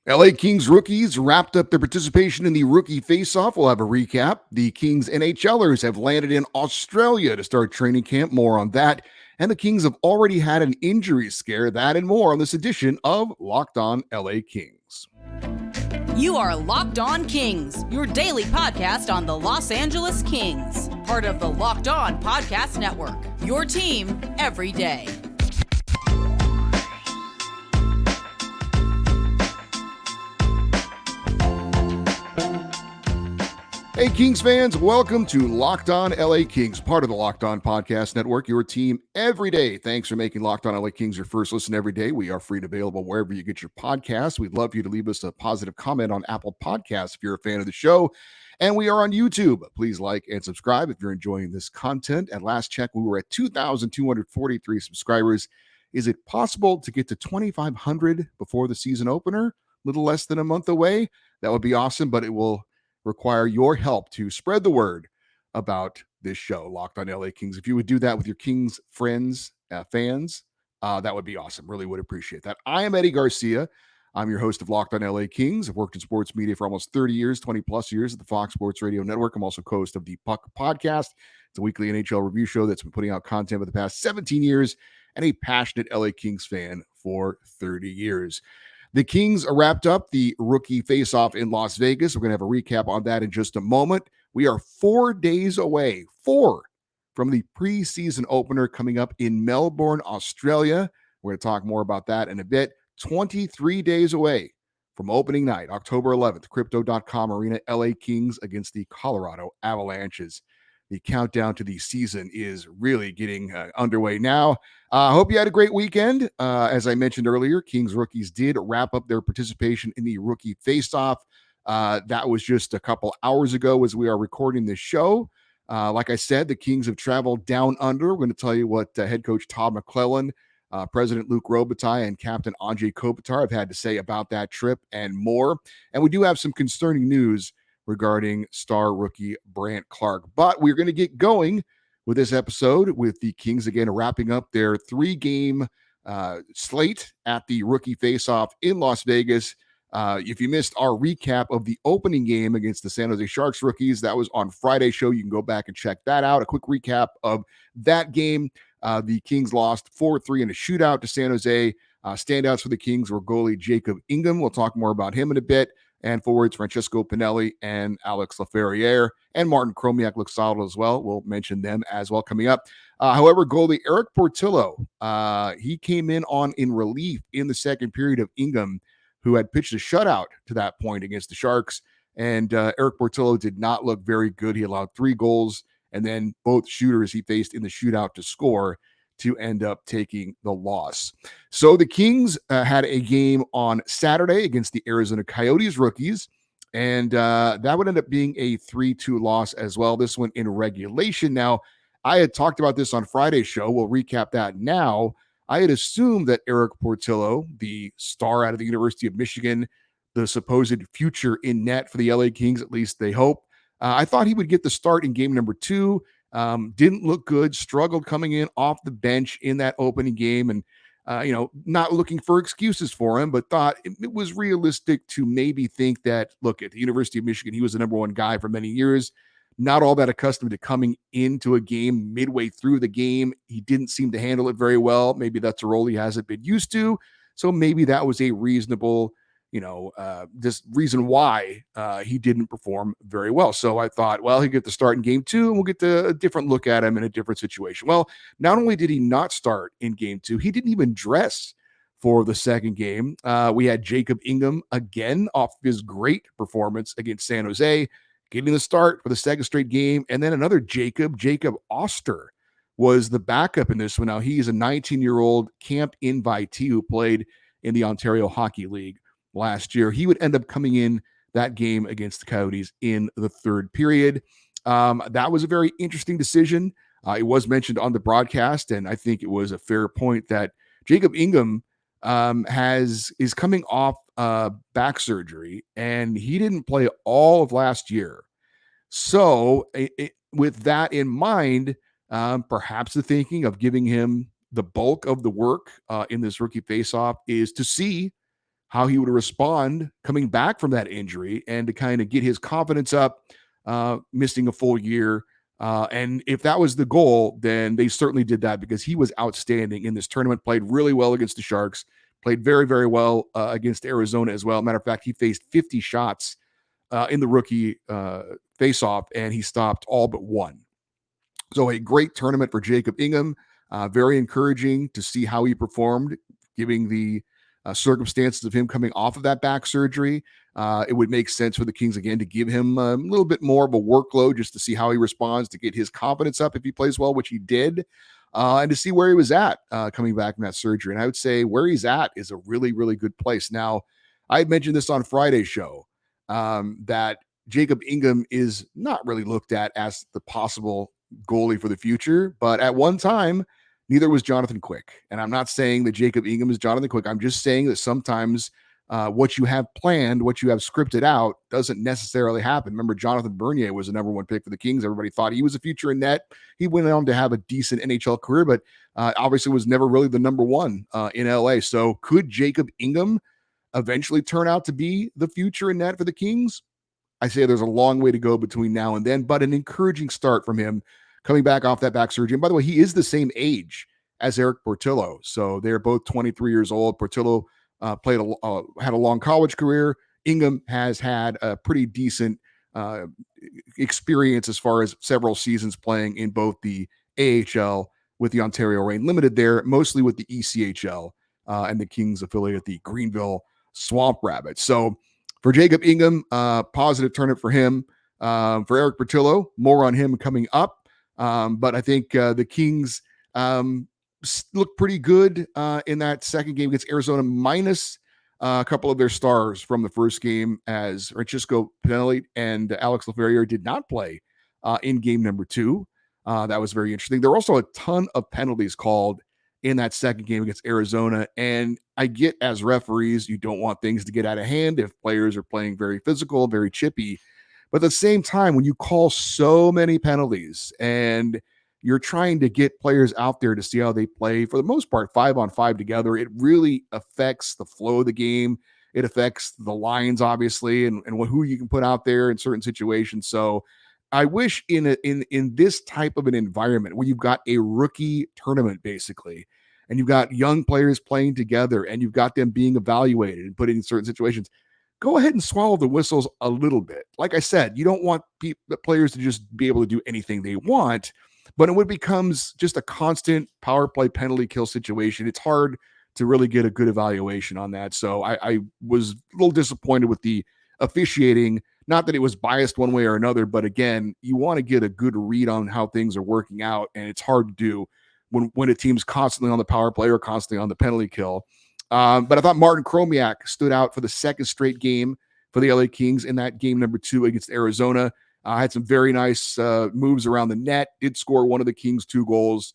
LA Kings rookies wrapped up their participation in the Rookie Faceoff. We'll have a recap. The Kings NHL'ers have landed in Australia to start training camp. More on that. And the Kings have already had an injury scare. That and more on this edition of Locked On LA Kings. You are Locked On Kings, your daily podcast on the Los Angeles Kings. Part of the Locked On Podcast Network, your team every day. Hey, Kings fans, welcome to Locked On LA Kings, part of the Locked On Podcast Network, your team every day. Thanks for making Locked On LA Kings your first listen every day. We are free and available wherever you get your podcasts. We'd love for you to leave us a positive comment on Apple Podcasts if you're a fan of the show. And we are on YouTube. Please like and subscribe if you're enjoying this content. At last check, we were at 2,243 subscribers. Is it possible to get to 2,500 before the season opener? A little less than a month away. That would be awesome, but it will require your help to spread the word about this show, Locked On LA Kings. If you would do that with your Kings friends, fans, that would be awesome. Really would appreciate that. I am Eddie Garcia. I'm your host of Locked On LA Kings. I've worked in sports media for almost 30 years, 20 plus years at the Fox Sports Radio Network. I'm also co-host of the Puck Podcast. It's a weekly NHL review show that's been putting out content for the past 17 years and a passionate LA Kings fan for 30 years. The Kings wrapped up the Rookie Faceoff in Las Vegas. We're going to have a recap on that in just a moment. We are 4 days away, from the preseason opener coming up in Melbourne, Australia. We're going to talk more about that in a bit. 23 days away from opening night, October 11th, Crypto.com Arena, LA Kings against the Colorado Avalanches. The countdown to the season is really getting underway now. I hope you had a great weekend. As I mentioned earlier, Kings rookies did wrap up their participation in the Rookie Faceoff. That was just a couple hours ago as we are recording this show. Like I said, the Kings have traveled down under. We're going to tell you what head coach Todd McClellan, President Luc Robitaille, and Captain Andrei Kopitar have had to say about that trip and more. And we do have some concerning news regarding star rookie Brandt Clarke. But we're going to get going with this episode with the Kings again wrapping up their 3-game slate at the Rookie Faceoff in Las Vegas. If you missed our recap of the opening game against the San Jose Sharks rookies, that was on Friday's show. You can go back and check that out. A quick recap of that game. The Kings lost 4-3 in a shootout to San Jose. Standouts for the Kings were goalie Jacob Ingham. We'll talk more about him in a bit. And forwards Francesco Pinelli and Alex Laferriere, and Martin Chromiak looks solid as well. We'll mention them as well coming up. However, goalie Eric Portillo, he came in relief in the second period of Ingham, who had pitched a shutout to that point against the Sharks. And Eric Portillo did not look very good. He allowed 3 goals, and then both shooters he faced in the shootout to score to end up taking the loss. So the Kings had a game on Saturday against the Arizona Coyotes rookies, and that would end up being a 3-2 loss as well. This one in regulation. Now, I had talked about this on Friday's show. We'll recap that now. I had assumed that Eric Portillo, the star out of the University of Michigan, the supposed future in net for the LA Kings, at least they hope, I thought he would get the start in game number 2. Didn't look good, struggled coming in off the bench in that opening game, and not looking for excuses for him, but thought it was realistic to maybe think that, look, at the University of Michigan, he was the number 1 guy for many years, not all that accustomed to coming into a game midway through the game. He didn't seem to handle it very well. Maybe that's a role he hasn't been used to. So maybe that was a reasonable this reason why he didn't perform very well. So I thought, well, he'll get the start in game 2 and we'll get a different look at him in a different situation. Well, not only did he not start in game 2, he didn't even dress for the second game. We had Jacob Ingham again off his great performance against San Jose, getting the start for the second straight game. And then another Jacob Oster was the backup in this one. Now he's a 19-year-old camp invitee who played in the Ontario Hockey League last year. He would end up coming in that game against the Coyotes in the third period. That was a very interesting decision. It was mentioned on the broadcast, and I think it was a fair point that Jacob Ingham is coming off back surgery, and he didn't play all of last year. So with that in mind, perhaps the thinking of giving him the bulk of the work in this rookie faceoff is to see how he would respond coming back from that injury and to kind of get his confidence up, missing a full year. And if that was the goal, then they certainly did that because he was outstanding in this tournament, played really well against the Sharks, played very, very well against Arizona as well. Matter of fact, he faced 50 shots in the rookie faceoff, and he stopped all but one. So a great tournament for Jacob Ingham. Very encouraging to see how he performed, giving the circumstances of him coming off of that back surgery. It would make sense for the Kings again to give him a little bit more of a workload just to see how he responds, to get his confidence up if he plays well, which he did, and to see where he was at coming back from that surgery. And I would say where he's at is a really, really good place. Now, I mentioned this on Friday's show that Jacob Ingham is not really looked at as the possible goalie for the future, but at one time, neither was Jonathan Quick. And I'm not saying that Jacob Ingham is Jonathan Quick. I'm just saying that sometimes what you have planned, what you have scripted out, doesn't necessarily happen. Remember, Jonathan Bernier was the number one pick for the Kings. Everybody thought he was a future in net. He went on to have a decent NHL career, but obviously was never really the number one in LA. So could Jacob Ingham eventually turn out to be the future in net for the Kings? I say there's a long way to go between now and then, but an encouraging start from him coming back off that back surgery. And by the way, he is the same age as Eric Portillo. So they're both 23 years old. Portillo had a long college career. Ingham has had a pretty decent experience as far as several seasons playing in both the AHL with the Ontario Reign Limited there, mostly with the ECHL and the Kings affiliate, the Greenville Swamp Rabbits. So for Jacob Ingham, positive tournament for him. For Eric Portillo, more on him coming up. But I think the Kings look pretty good in that second game against Arizona, minus a couple of their stars from the first game, as Francisco Pinelli and Alex Laferriere did not play in game number 2. That was very interesting. There were also a ton of penalties called in that second game against Arizona. And I get, as referees, you don't want things to get out of hand if players are playing very physical, very chippy. But at the same time, when you call so many penalties and you're trying to get players out there to see how they play, for the most part, 5-on-5 together, it really affects the flow of the game. It affects the lines, obviously, and who you can put out there in certain situations. So I wish in this type of an environment where you've got a rookie tournament, basically, and you've got young players playing together and you've got them being evaluated and put in certain situations, go ahead and swallow the whistles a little bit. Like I said, you don't want the players to just be able to do anything they want, but when it becomes just a constant power play penalty kill situation, it's hard to really get a good evaluation on that. So I was a little disappointed with the officiating. Not that it was biased one way or another, but again, you want to get a good read on how things are working out, and it's hard to do when a team's constantly on the power play or constantly on the penalty kill. But I thought Martin Chromiak stood out for the second straight game for the LA Kings in that game number 2 against Arizona. Had some very nice moves around the net, did score one of the Kings' 2 goals.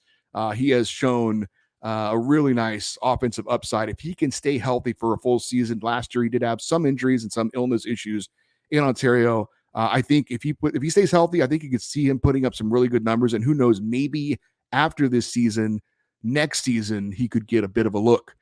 He has shown a really nice offensive upside if he can stay healthy for a full season. Last year, he did have some injuries and some illness issues in Ontario. I think if he stays healthy, I think you could see him putting up some really good numbers. And who knows, maybe after this season, next season, he could get a bit of a look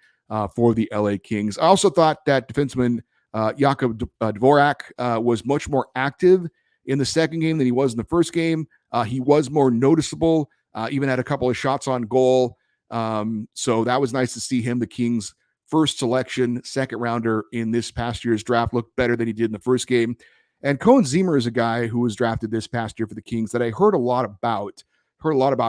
for the LA Kings. I also thought that defenseman Jakub Dvorak was much more active in the second game than he was in the first game. He was more noticeable, even had a couple of shots on goal. So that was nice to see him. The Kings' first selection, second rounder in this past year's draft, looked better than he did in the first game. And Cohen Zemer is a guy who was drafted this past year for the Kings that I heard a lot about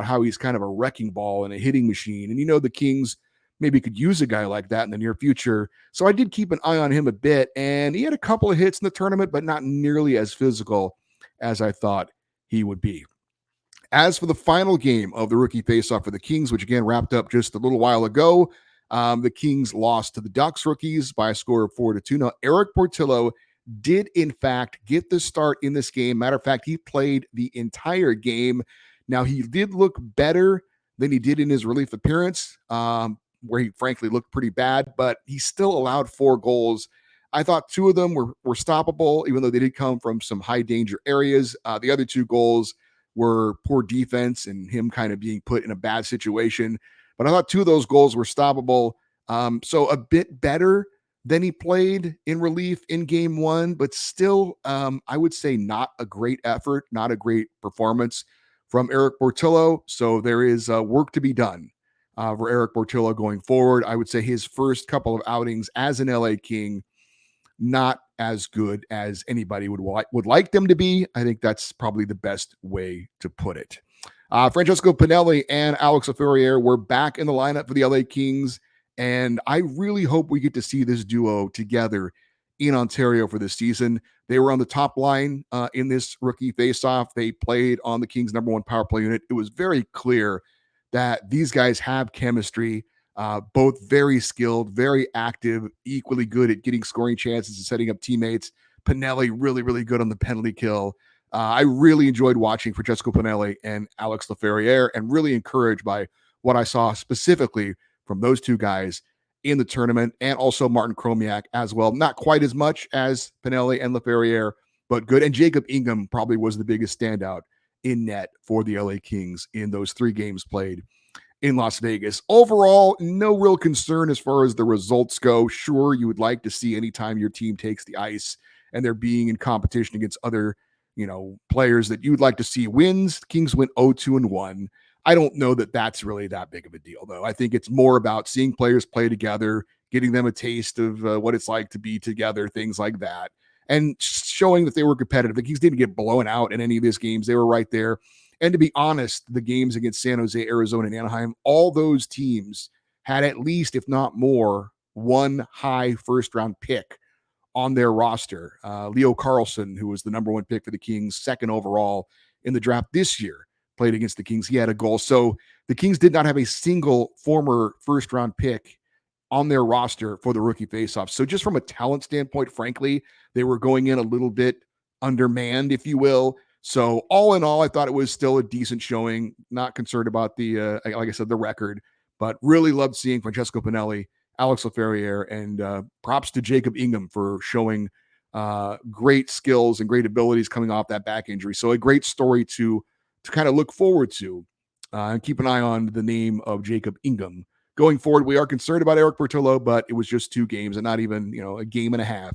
how he's kind of a wrecking ball and a hitting machine. And, the Kings maybe could use a guy like that in the near future. So I did keep an eye on him a bit, and he had a couple of hits in the tournament, but not nearly as physical as I thought he would be. As for the final game of the Rookie Faceoff for the Kings, which again wrapped up just a little while ago, the Kings lost to the Ducks rookies by a score of 4-2. Now, Eric Portillo did, in fact, get the start in this game. Matter of fact, he played the entire game. Now, he did look better than he did in his relief appearance, where he frankly looked pretty bad, but he still allowed 4 goals. I thought 2 of them were stoppable, even though they did come from some high danger areas. The other 2 goals were poor defense and him kind of being put in a bad situation. But I thought 2 of those goals were stoppable. So a bit better than he played in relief in game one, but still, I would say not a great effort, not a great performance from Eric Portillo. So there is work to be done for Eric Portillo going forward. I would say his first couple of outings as an LA King, not as good as anybody would like them to be. I think that's probably the best way to put it. Francesco Pinelli and Alex Laferriere were back in the lineup for the LA Kings, and I really hope we get to see this duo together in Ontario for this season. They were on the top line in this rookie faceoff. They played on the Kings' number one power play unit. It was very clear that these guys have chemistry. Both very skilled, very active, equally good at getting scoring chances and setting up teammates. Pinelli really, really good on the penalty kill. I really enjoyed watching Francesco Pinelli and Alex Laferriere, and really encouraged by what I saw specifically from those two guys in the tournament, and also Martin Chromiak as well. Not quite as much as Pinelli and Laferriere, but good. And Jacob Ingham probably was the biggest standout in net for the LA Kings in those 3 games played in Las Vegas. Overall, no real concern as far as the results go. Sure, you would like to see anytime your team takes the ice and they're being in competition against other, players that you'd like to see wins. The Kings went 0-2-1. I don't know that that's really that big of a deal, though. I think it's more about seeing players play together, getting them a taste of what it's like to be together, things like that, and showing that they were competitive. The Kings didn't get blown out in any of these games. They were right there. And to be honest, the games against San Jose, Arizona, and Anaheim, all those teams had at least, if not more, one high first-round pick on their roster. Leo Carlson, who was the number 1 pick for the Kings, second overall in the draft this year, played against the Kings. He had a goal. So the Kings did not have a single former first-round pick on their roster for the rookie faceoff. So just from a talent standpoint, frankly, they were going in a little bit undermanned, if you will. So all in all, I thought it was still a decent showing. Not concerned about the, like I said, the record, but really loved seeing Francesco Pinelli, Alex Laferriere, and props to Jacob Ingham for showing great skills and great abilities coming off that back injury. So a great story to kind of look forward to, and keep an eye on the name of Jacob Ingham going forward. We are concerned about Eric Portillo, but it was just 2 games and not even, a game and a half.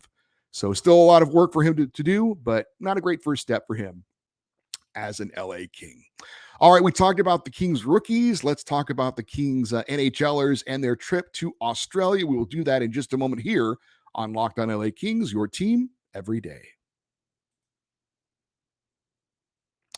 So still a lot of work for him to do, but not a great first step for him as an LA King. All right, we talked about the Kings rookies. Let's talk about the Kings NHL'ers and their trip to Australia. We will do that in just a moment here on Locked On LA Kings, your team every day.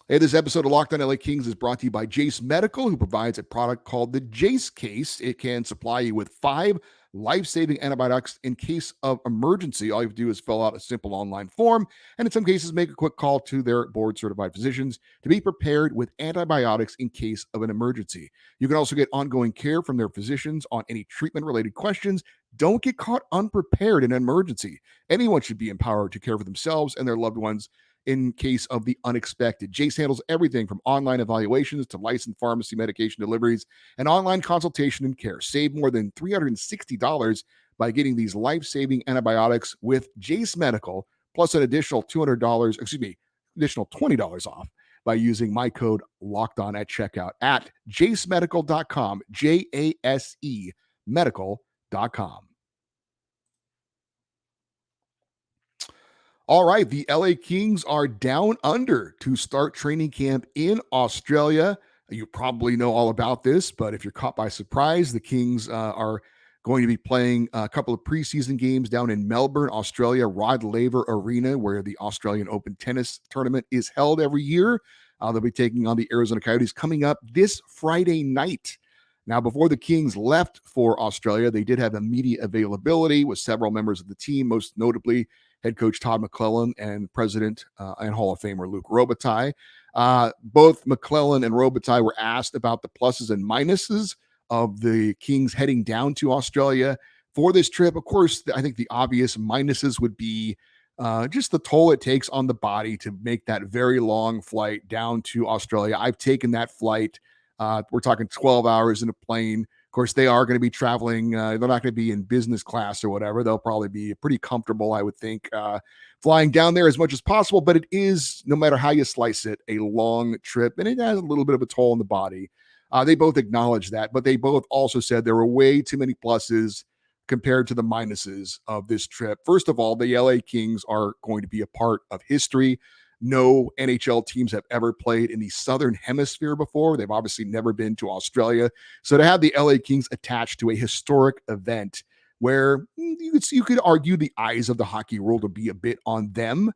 Hey, this episode of Locked On LA Kings is brought to you by Jase Medical, who provides a product called the Jase Case. It can supply you with 5 life-saving antibiotics in case of emergency. All you have to do is fill out a simple online form, and in some cases, make a quick call to their board-certified physicians to be prepared with antibiotics in case of an emergency. You can also get ongoing care from their physicians on any treatment-related questions. Don't get caught unprepared in an emergency. Anyone should be empowered to care for themselves and their loved ones in case of the unexpected. Jase handles everything from online evaluations to licensed pharmacy medication deliveries and online consultation and care. Save more than $360 by getting these life-saving antibiotics with Jase Medical, plus an additional additional $20 off by using my code LOCKEDON at checkout at jasemedical.com, JASE medical.com. All right, the LA Kings are down under to start training camp in Australia. You probably know all about this, but if you're caught by surprise, the Kings are going to be playing a couple of preseason games down in Melbourne, Australia, Rod Laver Arena, where the Australian Open tennis tournament is held every year. They'll be taking on the Arizona Coyotes coming up this Friday night. Now, before the Kings left for Australia, they did have immediate availability with several members of the team, most notably head coach Todd McClellan and president and Hall of Famer Luc Robitaille. Both McClellan and Robitaille were asked about the pluses and minuses of the Kings heading down to Australia for this trip. Of course, I think the obvious minuses would be just the toll it takes on the body to make that very long flight down to Australia. I've taken that flight. We're talking 12 hours in a plane. Of course, they are going to be traveling. They're not going to be in business class or whatever. They'll probably be pretty comfortable, I would think, flying down there as much as possible. But it is, no matter how you slice it, a long trip, and it has a little bit of a toll on the body. They both acknowledged that, but they both also said there were way too many pluses compared to the minuses of this trip. First of all, the LA Kings are going to be a part of history. No NHL teams have ever played in the Southern Hemisphere before. They've obviously never been to Australia. So to have the LA Kings attached to a historic event where you could argue the eyes of the hockey world would be a bit on them,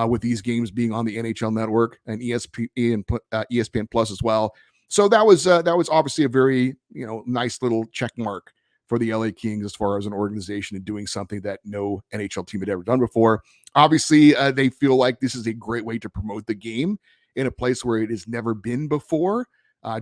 with these games being on the NHL Network and ESPN Plus as well. So that was obviously a very nice little check mark for the LA Kings as far as an organization and doing something that no NHL team had ever done before. Obviously, they feel like this is a great way to promote the game in a place where it has never been before.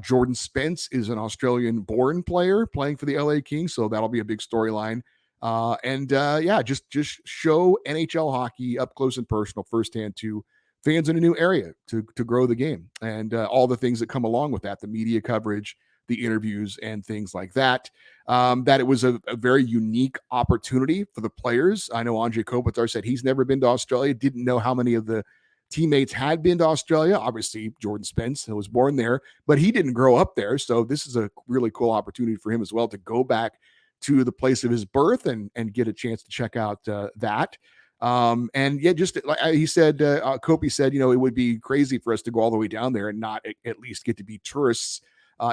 Jordan Spence is an Australian-born player playing for the LA Kings, so that'll be a big storyline. Just show NHL hockey up close and personal firsthand to fans in a new area to grow the game, and all the things that come along with that, the media coverage, the interviews, and things like that. That it was a very unique opportunity for the players. I know Andrei Kopitar said he's never been to Australia, didn't know how many of the teammates had been to Australia. Obviously, Jordan Spence was born there, but he didn't grow up there. So this is a really cool opportunity for him as well to go back to the place of his birth and get a chance to check out that. Just like he said, Kopi said, it would be crazy for us to go all the way down there and not at least get to be tourists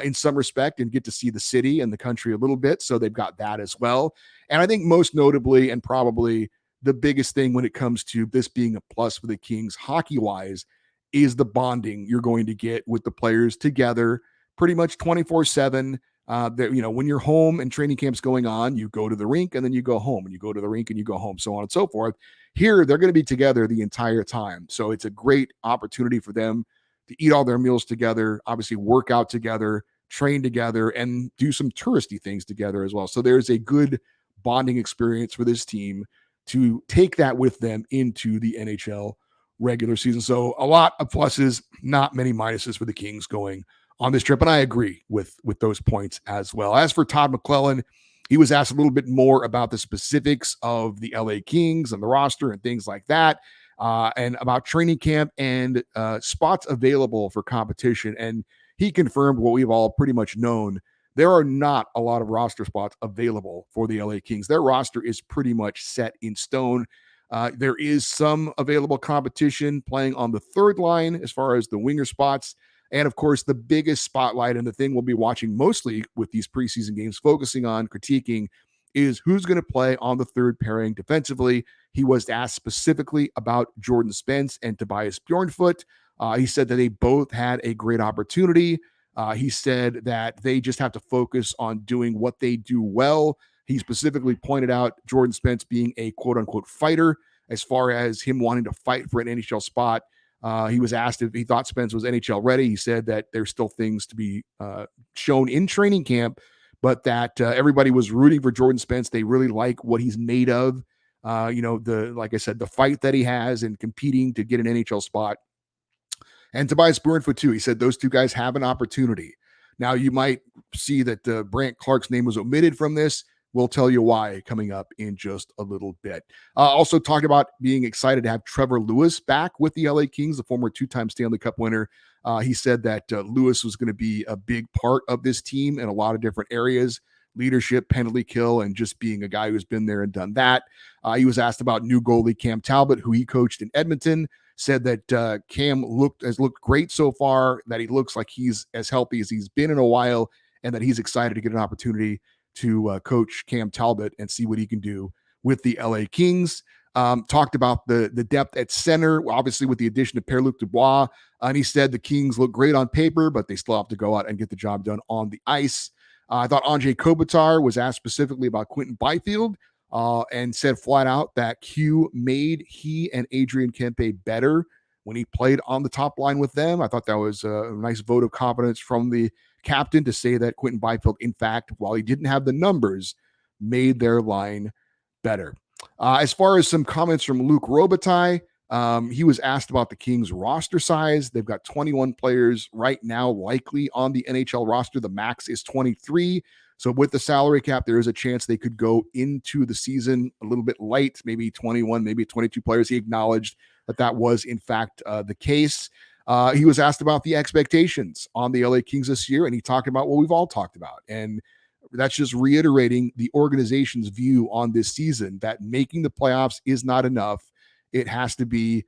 in some respect and get to see the city and the country a little bit. So they've got that as well. And I think most notably and probably the biggest thing when it comes to this being a plus for the Kings hockey-wise is the bonding you're going to get with the players together pretty much 24/7. When you're home and training camp's going on, you go to the rink and then you go home, and you go to the rink and you go home, so on and so forth. Here, they're going to be together the entire time. So it's a great opportunity for them to eat all their meals together, obviously work out together, train together, and do some touristy things together as well. So there's a good bonding experience for this team to take that with them into the NHL regular season. So a lot of pluses, not many minuses for the Kings going on this trip. And I agree with those points as well. As for Todd McClellan, he was asked a little bit more about the specifics of the LA Kings and the roster and things like that, and about training camp and spots available for competition. And he confirmed what we've all pretty much known. There are not a lot of roster spots available for the LA Kings. Their roster is pretty much set in stone. There is some available competition playing on the third line as far as the winger spots. And of course, the biggest spotlight and the thing we'll be watching mostly with these preseason games, focusing on, critiquing, is who's going to play on the third pairing defensively. He was asked specifically about Jordan Spence and Tobias Bjornfoot. He said that they both had a great opportunity. He said that they just have to focus on doing what they do well. He specifically pointed out Jordan Spence being a quote-unquote fighter as far as him wanting to fight for an NHL spot. He was asked if he thought Spence was NHL ready. He said that there's still things to be shown in training camp, but that everybody was rooting for Jordan Spence. They really like what he's made of. Like I said, the fight that he has in competing to get an NHL spot. And Tobias Bjornfoot too. He said those two guys have an opportunity. Now you might see that Brandt Clark's name was omitted from this. We'll tell you why coming up in just a little bit. Also talked about being excited to have Trevor Lewis back with the LA Kings, the former two-time Stanley Cup winner. He said that Lewis was going to be a big part of this team in a lot of different areas, leadership, penalty kill, and just being a guy who's been there and done that. He was asked about new goalie Cam Talbot, who he coached in Edmonton. Said that Cam has looked great so far, that he looks like he's as healthy as he's been in a while, and that he's excited to get an opportunity to coach Cam Talbot and see what he can do with the LA Kings. Talked about the depth at center, obviously with the addition of Pierre-Luc Dubois. And he said the Kings look great on paper, but they still have to go out and get the job done on the ice. I thought Andrei Kopitar was asked specifically about Quinton Byfield, and said flat out that Q made he and Adrian Kempe better when he played on the top line with them. I thought that was a nice vote of confidence from the captain to say that Quinton Byfield, in fact, while he didn't have the numbers, made their line better. As far as some comments from Luc Robitaille, he was asked about the Kings roster size. They've got 21 players right now likely on the NHL roster. The max is 23. So with the salary cap, there is a chance they could go into the season a little bit light, maybe 21, maybe 22 players. He acknowledged that was, in fact, the case. He was asked about the expectations on the LA Kings this year, and he talked about what we've all talked about. And That's just reiterating the organization's view on this season that making the playoffs is not enough. It has to be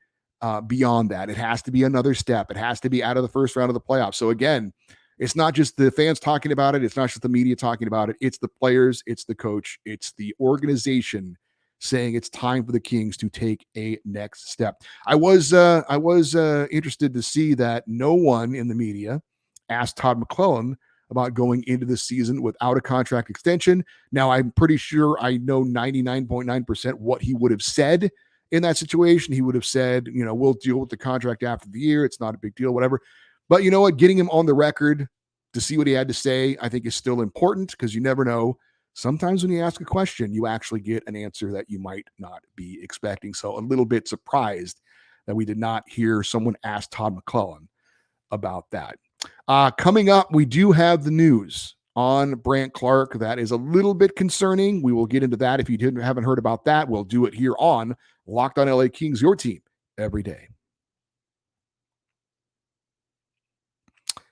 beyond that. It has to be another step. It has to be out of the first round of the playoffs. So again, it's not just the fans talking about it. It's not just the media talking about it. It's the players. It's the coach. It's the organization saying it's time for the Kings to take a next step. I was interested to see that no one in the media asked Todd McClellan about going into the season without a contract extension. Now, I'm pretty sure I know 99.9% what he would have said in that situation. He would have said, we'll deal with the contract after the year. It's not a big deal, whatever. But you know what? Getting him on the record to see what he had to say, I think is still important because you never know. Sometimes when you ask a question, you actually get an answer that you might not be expecting. So a little bit surprised that we did not hear someone ask Todd McClellan about that. Coming up, we do have the news on Brandt Clarke that is a little bit concerning. We will get into that. If you haven't heard about that, we'll do it here on Locked On LA Kings, your team every day.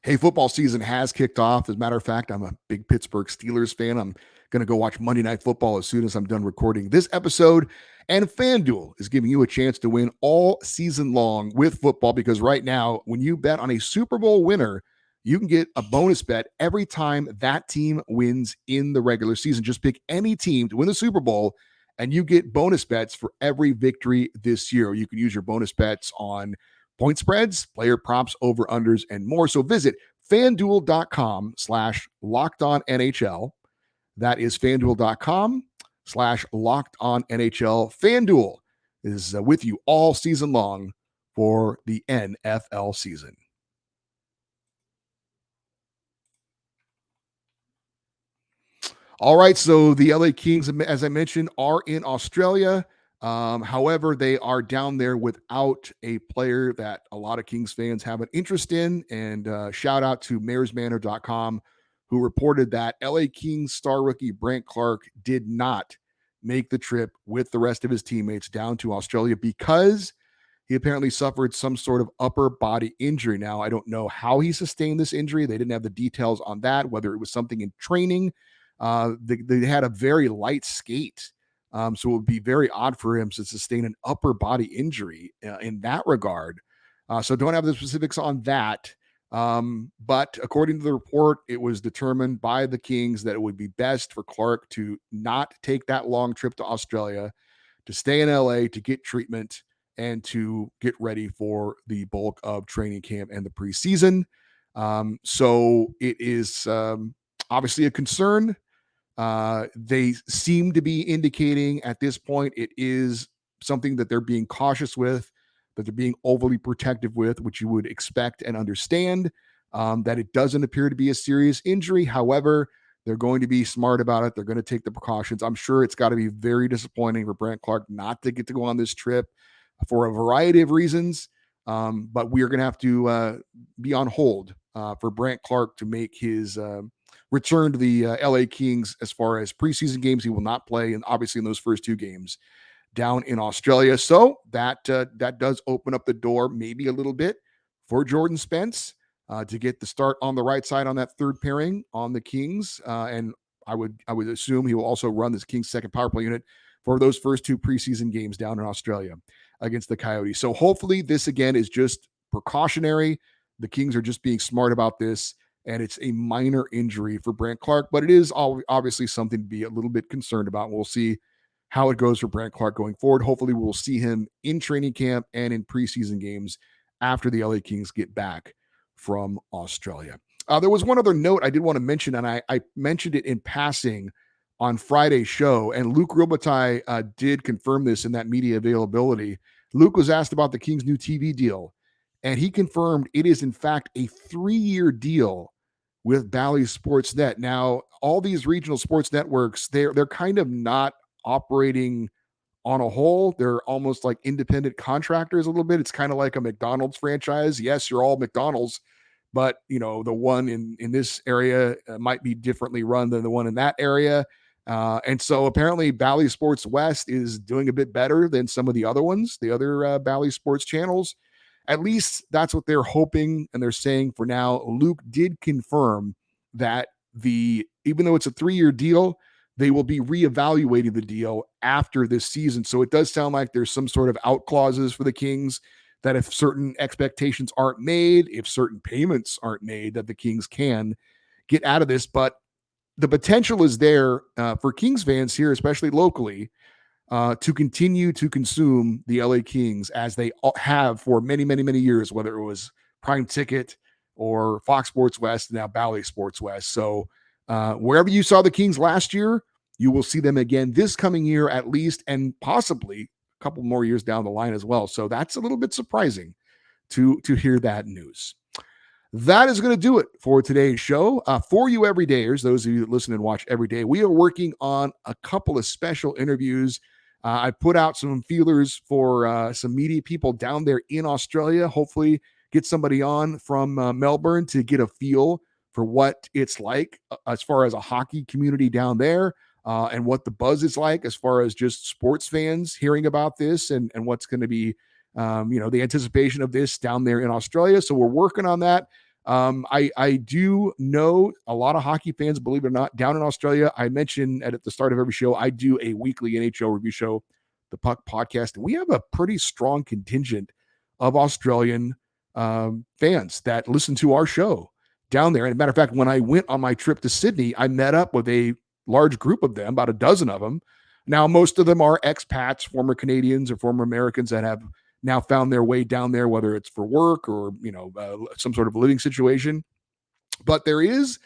Hey, football season has kicked off. As a matter of fact, I'm a big Pittsburgh Steelers fan. I'm going to go watch Monday Night Football as soon as I'm done recording this episode. And FanDuel is giving you a chance to win all season long with football because right now, when you bet on a Super Bowl winner, you can get a bonus bet every time that team wins in the regular season. Just pick any team to win the Super Bowl, and you get bonus bets for every victory this year. You can use your bonus bets on point spreads, player props, over-unders, and more. So visit FanDuel.com/LockedOnNHL. That is FanDuel.com/LockedOnNHL. FanDuel is with you all season long for the NFL season. All right, so the LA Kings, as I mentioned, are in Australia. However, they are down there without a player that a lot of Kings fans have an interest in. And shout out to mayorsmanor.com, who reported that LA Kings star rookie Brandt Clarke did not make the trip with the rest of his teammates down to Australia because he apparently suffered some sort of upper body injury. Now, I don't know how he sustained this injury. They didn't have the details on that, whether it was something in training. They had a very light skate. So it would be very odd for him to sustain an upper body injury in that regard. So don't have the specifics on that. But according to the report, it was determined by the Kings that it would be best for Clarke to not take that long trip to Australia, to stay in LA, to get treatment, and to get ready for the bulk of training camp and the preseason. So it is obviously a concern. They seem to be indicating at this point it is something that they're being cautious with, that they're being overly protective with, which you would expect and understand, that it doesn't appear to be a serious injury. However, they're going to be smart about it. They're going to take the precautions. I'm sure it's got to be very disappointing for Brandt Clarke not to get to go on this trip for a variety of reasons. But we are going to have to be on hold for Brandt Clarke to make his return to the LA Kings. As far as preseason games, he will not play, and obviously in those first two games down in Australia. So that does open up the door maybe a little bit for Jordan Spence to get the start on the right side on that third pairing on the Kings. And I would assume he will also run this Kings second power play unit for those first two preseason games down in Australia against the Coyotes. So hopefully this again is just precautionary. The Kings are just being smart about this, and it's a minor injury for Brandt Clarke, but it is obviously something to be a little bit concerned about. We'll see how it goes for Brandt Clarke going forward. Hopefully we'll see him in training camp and in preseason games after the LA Kings get back from Australia. There was one other note I did want to mention, and I mentioned it in passing on Friday's show, and Luke Robitaille did confirm this in that media availability. Luke was asked about the Kings' new TV deal, and he confirmed it is in fact a 3-year deal with Bally Sportsnet. Now, all these regional sports networks, they're kind of not operating on a whole. They're almost like independent contractors a little bit. It's kind of like a McDonald's franchise. Yes, you're all McDonald's, but the one in this area might be differently run than the one in that area. And so apparently Bally Sports West is doing a bit better than some of the other ones, the other Bally Sports channels. At least that's what they're hoping and they're saying for now. Luke did confirm that even though it's a 3-year deal, they will be reevaluating the deal after this season. So it does sound like there's some sort of out clauses for the Kings that if certain expectations aren't made, if certain payments aren't made, that the Kings can get out of this. But the potential is there for Kings fans here, especially locally, to continue to consume the LA Kings as they have for many, many, many years, whether it was Prime Ticket or Fox Sports West, now Bally Sports West. So wherever you saw the Kings last year, you will see them again this coming year at least, and possibly a couple more years down the line as well. So that's a little bit surprising to hear that news. That is going to do it for today's show. For you everydayers, those of you that listen and watch every day, we are working on a couple of special interviews. I put out some feelers for some media people down there in Australia. Hopefully get somebody on from Melbourne to get a feel for what it's like as far as a hockey community down there, and what the buzz is like as far as just sports fans hearing about this and what's going to be the anticipation of this down there in Australia. So we're working on that. I do know a lot of hockey fans, believe it or not, down in Australia. I mentioned at the start of every show, I do a weekly NHL review show, the Puck Podcast, and we have a pretty strong contingent of Australian fans that listen to our show down there. And as a matter of fact, when I went on my trip to Sydney, I met up with a large group of them, about a dozen of them. Now, most of them are expats, former Canadians or former Americans that have now found their way down there, whether it's for work or, some sort of living situation. But there is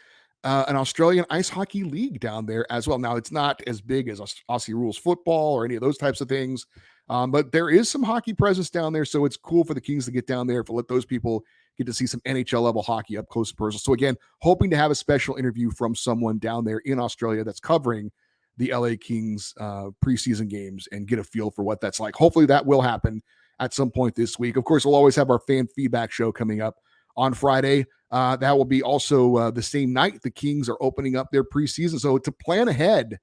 an Australian ice hockey league down there as well. Now, it's not as big as Aussie Rules football or any of those types of things, but there is some hockey presence down there. So it's cool for the Kings to get down there, to let those people get to see some NHL level hockey up close and personal. So again, hoping to have a special interview from someone down there in Australia that's covering the LA Kings preseason games and get a feel for what that's like. Hopefully that will happen at some point this week. Of course, we'll always have our fan feedback show coming up on Friday. That will be also the same night the Kings are opening up their preseason. So to plan ahead,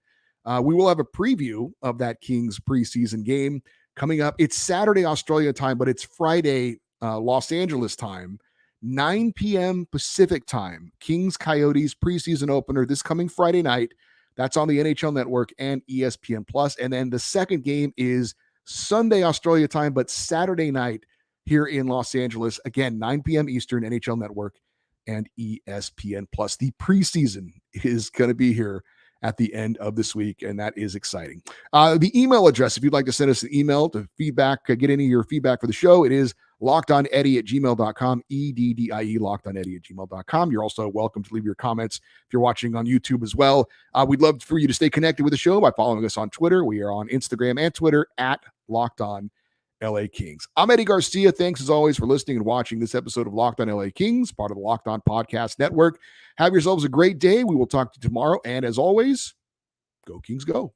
we will have a preview of that Kings preseason game coming up. It's Saturday Australia time, but it's Friday Los Angeles time, 9 p.m. Pacific time. Kings Coyotes preseason opener this coming Friday night. That's on the NHL Network and ESPN Plus. And then the second game is Sunday Australia time, but Saturday night here in Los Angeles. Again, 9 p.m. Eastern, NHL Network and ESPN Plus. The preseason is going to be here at the end of this week, and that is exciting. The email address, if you'd like to send us an email to feedback, get any of your feedback for the show, it is lockedoneddie@gmail.com, EDDIE, lockedoneddie@gmail.com. You're also welcome to leave your comments if you're watching on YouTube as well. We'd love for you to stay connected with the show by following us on Twitter. We are on Instagram and Twitter at Locked On LA Kings. I'm Eddie Garcia. Thanks as always for listening and watching this episode of Locked On LA Kings, part of the Locked On Podcast Network. Have yourselves a great day. We will talk to you tomorrow. And as always, go Kings, go.